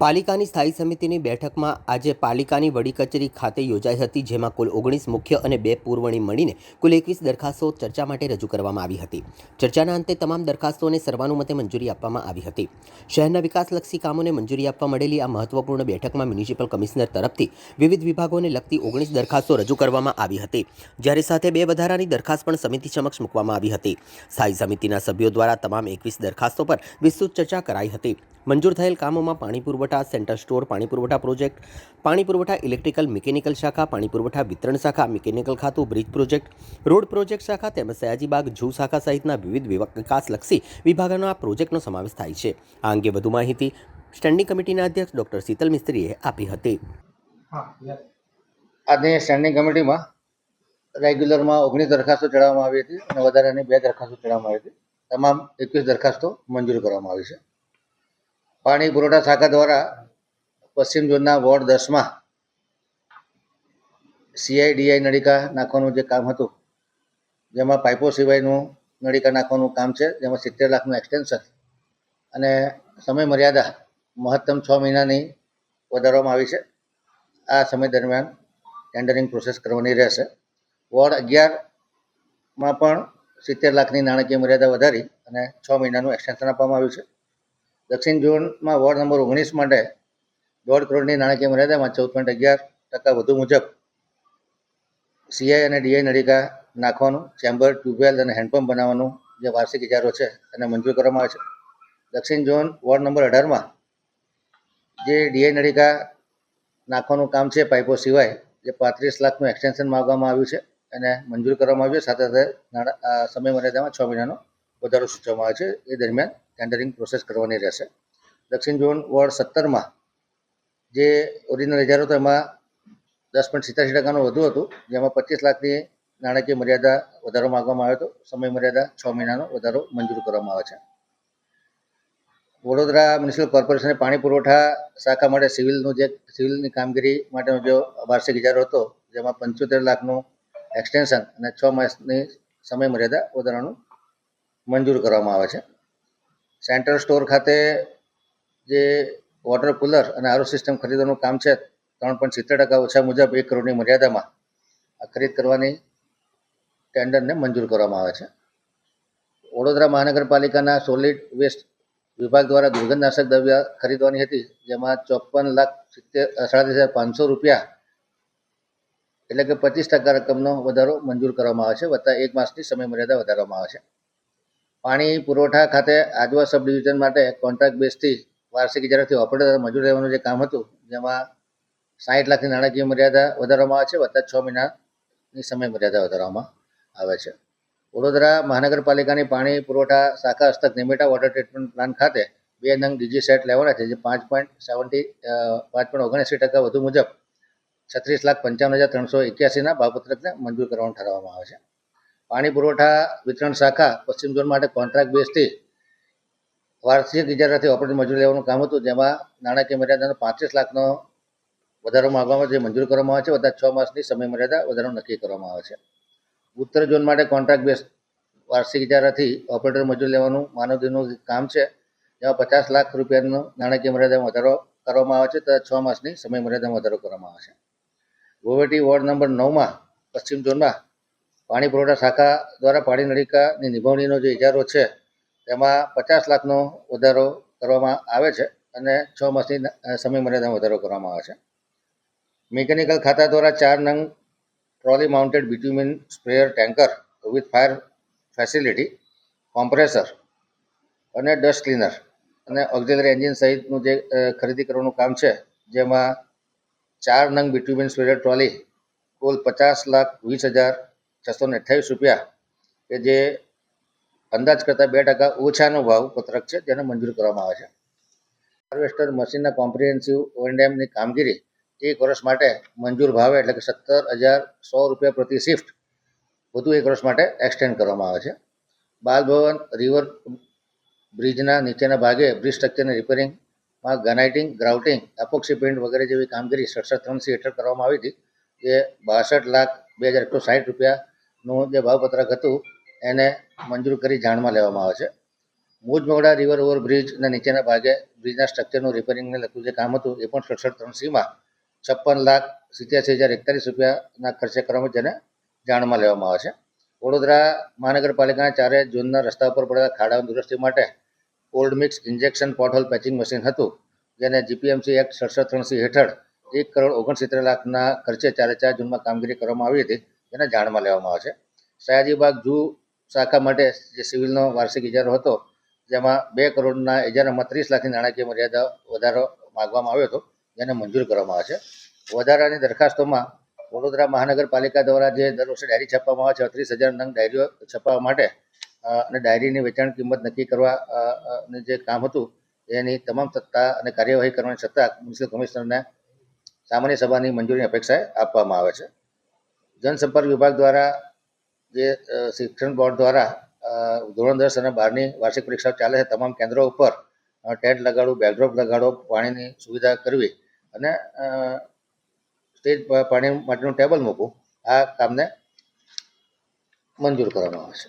પાલિકાની સ્થાયી સમિતિની બેઠકમાં આજે પાલિકાની વડી કચેરી ખાતે યોજાઈ હતી, જેમાં કુલ 19 મુખ્ય અને 2 પૂર્વની મળીને કુલ 21 દરખાસ્તો ચર્ચા માટે રજૂ કરવામાં આવી હતી. ચર્ચાના અંતે તમામ દરખાસ્તોને સર્વાનુમતે મંજૂરી આપવામાં આવી હતી. શહેરના વિકાસલક્ષી કામોને મંજૂરી આપવા મળેલી આ મહત્વપૂર્ણ બેઠકમાં મ્યુનિસિપલ કમિશનર તરફથી વિવિધ વિભાગોને લગતી 19 દરખાસ્તો રજૂ કરવામાં આવી હતી, જ્યારે સાથે 2 વધારાની દરખાસ્ત પણ સમિતિ સમક્ષ મૂકવામાં આવી હતી. સ્થાયી સમિતિના સભ્યો દ્વારા તમામ 21 દરખાસ્તો પર વિસ્તૃત ચર્ચા કરાઈ હતી. મંજૂર થયેલ કામોમાં પાણી પુરવઠા, સેન્ટર સ્ટોર, પાણી પુરવઠા પ્રોજેક્ટ, પાણી પુરવઠા ઇલેક્ટ્રિકલ મિકેનિકલ શાખા, પાણી પુરવઠા વિતરણ શાખા, મિકેનિકલ ખાતું, બ્રિજ પ્રોજેક્ટ, રોડ પ્રોજેક્ટ શાખા તેમજ સયાજીબાગ ઝૂ શાખા સહિતના વિવિધ વિકાસલક્ષી વિભાગોના આ પ્રોજેક્ટનો સમાવેશ થાય છે. આ અંગે વધુ માહિતી સ્ટેન્ડિંગ કમિટીના અધ્યક્ષ ડોક્ટર શીતલ મિસ્ત્રીએ આપી હતી. આજની સ્ટેન્ડિંગ કમિટીમાં રેગ્યુલરમાં 19 દરખાસ્તો ચડાવવામાં આવી હતી અને વધારાની 2 દરખાસ્તો ચડાવવામાં આવી હતી. તમામ 21 દરખાસ્તો મંજૂર કરવામાં આવી છે. પાણી પુરવઠા શાખા દ્વારા પશ્ચિમ ઝોનના વોર્ડ 10માં CIDI નળિકા નાખવાનું જે કામ હતું, જેમાં પાઇપો સિવાયનું નળિકા નાખવાનું કામ છે, જેમાં 70 લાખનું એક્સટેન્શન અને સમય મર્યાદા મહત્તમ 6 મહિનાની વધારવામાં આવી છે. આ સમય દરમિયાન ટેન્ડરિંગ પ્રોસેસ કરવાની રહેશે. વોર્ડ 11માં પણ 70 લાખની નાણાકીય મર્યાદા વધારી અને 6 મહિનાનું એક્સટેન્શન આપવામાં આવ્યું છે. દક્ષિણ ઝોનમાં વોર્ડ નંબર 19 માટે 1.5 કરોડની નાણાકીય મર્યાદામાં 14.11% વધુ મુજબ CI અને DI નળિકા નાખવાનું, ચેમ્બર, ટ્યુબવેલ અને હેન્ડપંપ બનાવવાનું જે વાર્ષિક ઇજારો છે એને મંજૂર કરવામાં આવે છે. દક્ષિણ ઝોન વોર્ડ નંબર 18માં જે DI નળિકા નાખવાનું કામ છે પાઇપો સિવાય, જે 35 લાખનું એક્સટેન્શન માંગવામાં આવ્યું છે એને મંજૂર કરવામાં આવ્યું છે. સાથે સાથે સમય મર્યાદામાં 6 મહિનાનો વધારો સૂચવવામાં આવે છે. એ દરમિયાન ટેન્ડરિંગ પ્રોસેસ કરવાની રહેશે. દક્ષિણ ઝોન વોર્ડ 17માં જે ઓરિજિનલ ઇજારો હતો એમાં 10.87% વધુ હતું, જેમાં 25 લાખની નાણાકીય મર્યાદા વધારો માંગવામાં આવ્યો હતો. સમય મર્યાદા 6 મહિનાનો વધારો મંજૂર કરવામાં આવે છે. વડોદરા મ્યુનિસિપલ કોર્પોરેશને પાણી પુરવઠા શાખા માટે સિવિલની કામગીરી માટેનો જે વાર્ષિક ઇજારો હતો, જેમાં 75 લાખનું એક્સટેન્શન અને 6 માસની સમય મર્યાદા વધારાનું મંજૂર કરવામાં આવે છે. સેન્ટ્રલ સ્ટોર ખાતે જે વોટર કુલર અને આરો સિસ્ટમ ખરીદવાનું કામ છે, 3.70% ઓછા મુજબ 1 કરોડની મર્યાદામાં આ ખરીદ કરવાની ટેન્ડરને મંજૂર કરવામાં આવે છે. વડોદરા મહાનગરપાલિકાના સોલિડ વેસ્ટ વિભાગ દ્વારા દુર્ગંધનાશક દ્રવ્ય ખરીદવાની હતી, જેમાં 54,37,500 રૂપિયા એટલે કે 25% રકમનો વધારો મંજૂર કરવામાં આવે છે, વત્તા 1 માસની સમય મર્યાદા વધારવામાં આવે છે. પાણી પુરવઠા ખાતે આજવા સબ ડિવિઝન માટે કોન્ટ્રાક્ટ બેઝથી વાર્ષિક ઇજારાથી ઓપરેટર મંજૂર લેવાનું જે કામ હતું, જેમાં 60 લાખની નાણાકીય મર્યાદા વધારવામાં આવે છે, વત્તા 6 મહિનાની સમય મર્યાદા વધારવામાં આવે છે. વડોદરા મહાનગરપાલિકાની પાણી પુરવઠા શાખા હસ્તક નિમેટા વોટર ટ્રીટમેન્ટ પ્લાન્ટ ખાતે 2 નંગ DG સેટ લેવાના છે, જે 5.79% વધુ મુજબ 36,55,381ના ભાવપત્રકને મંજૂર કરવાનું ઠરાવવામાં આવે છે. પાણી પુરવઠા વિતરણ શાખા પશ્ચિમ ઝોન માટે કોન્ટ્રાક્ટ બેઝથી વાર્ષિક ઇજારાથી ઓપરેટર મજૂર લેવાનું કામ હતું, જેમાં નાણાકીય મર્યાદાનો 35 લાખનો વધારો માંગવામાં જે મંજૂર કરવામાં આવે છે, વત્તા 6 માસની સમય મર્યાદા વધારો નક્કી કરવામાં આવે છે. ઉત્તર ઝોન માટે કોન્ટ્રાક્ટ બેઝ વાર્ષિક ઇજારાથી ઓપરેટર મજૂર લેવાનું માનવદિનનું કામ છે, જેમાં 50 લાખ રૂપિયાનો નાણાકીય મર્યાદામાં વધારો કરવામાં આવે છે, તથા 6 માસની સમય મર્યાદામાં વધારો કરવામાં આવે છે. ગોવેટી વોર્ડ નંબર 9માં પશ્ચિમ ઝોનમાં પાણી પુરવઠા શાખા દ્વારા પાણી નળિકાની નિભાવણીનો જે ઇજારો છે, તેમાં 50 લાખનો વધારો કરવામાં આવે છે અને 6 માસની સમય મર્યાદામાં વધારો કરવામાં આવે છે. મિકેનિકલ ખાતા દ્વારા 4 નંગ trolley mounted bitumen sprayer tanker with fire facility, compressor અને ડસ્ટ ક્લીનર અને ઓક્ઝિલરી એન્જિન સહિતનું જે ખરીદી કરવાનું કામ છે, જેમાં 4 નંગ બિટ્યુમિન સ્પ્રેયર ટ્રોલી કુલ 50,20,628 રૂપિયા, કે જે અંદાજ કરતાં 2% ઓછાનો ભાવ પત્રક છે, જેને મંજૂર કરવામાં આવે છે. હાર્વેસ્ટર મશીનના કોમ્પ્રિહેન્સિવ O&Mની કામગીરી 1 વર્ષ માટે મંજૂર ભાવે એટલે કે 17,100 રૂપિયા પ્રતિ શિફ્ટ વધુ 1 વર્ષ માટે એક્સટેન્ડ કરવામાં આવે છે. બાલભવન રિવર બ્રિજના નીચેના ભાગે બ્રિજ સ્ટ્રક્ચરની રિપેરિંગમાં ગ્રાનાઇટિંગ, ગ્રાઉટિંગ, એપોક્સી પેઇન્ટ વગેરે જેવી કામગીરી 67(3) હેઠળ કરવામાં આવી હતી, જે 62,02,160 રૂપિયાનું જે ભાવપત્રક હતું એને મંજૂર કરી જાણમાં લેવામાં આવે છે. મુજમોડા રિવર ઓવરબ્રિજના નીચેના ભાગે બ્રિજના સ્ટ્રક્ચરનું રિપેરિંગને લગતું જે કામ હતું એ પણ 67-3Cમાં 56,87,041 રૂપિયાના ખર્ચે કરવામાં જેને જાણમાં લેવામાં આવે છે. વડોદરા મહાનગરપાલિકાના ચારે ઝોનના રસ્તા ઉપર પડેલા ખાડાઓની દુરસ્તી માટે old mix injection pothole patching machine હતું, જેને જીપીએમસી એક્ટ 67-3C હેઠળ 1,69,00,000ના ખર્ચે 4 ઝોનમાં કામગીરી કરવામાં આવી હતી, જેને જાણમાં લેવામાં આવે છે. સયાજીબાગ ઝૂ શાખા માટે જે સિવિલનો વાર્ષિક ઇજારો હતો, જેમાં 2 કરોડના ઇજારામાં 30 લાખની નાણાકીય મર્યાદા વધારો માગવામાં આવ્યો હતો, જેને મંજૂર કરવામાં આવે છે. વધારાની દરખાસ્તોમાં વડોદરા મહાનગરપાલિકા દ્વારા જે દર વર્ષે ડાયરી છાપવામાં આવે છે, 38,000 નંગ ડાયરીઓ છપાવવા માટે અને ડાયરીની વેચાણ કિંમત નક્કી કરવા જે કામ હતું એની તમામ સત્તા અને કાર્યવાહી કરવાની સત્તા મ્યુનિસિપલ કમિશનરને સામાન્ય સભાની મંજૂરીની અપેક્ષાએ આપવામાં આવે છે. જનસંપર્ક વિભાગ દ્વારા જે શિક્ષણ બોર્ડ દ્વારા ધોરણ 10 અને 12ની વાર્ષિક પરીક્ષાઓ ચાલે છે, તમામ કેન્દ્રો ઉપર ટેન્ટ લગાડવું, બેકડ્રોપ લગાડવો, પાણીની સુવિધા કરવી અને સ્ટેજ પાણી માટેનું ટેબલ મૂકવું, આ કામને મંજૂર કરવામાં આવે છે.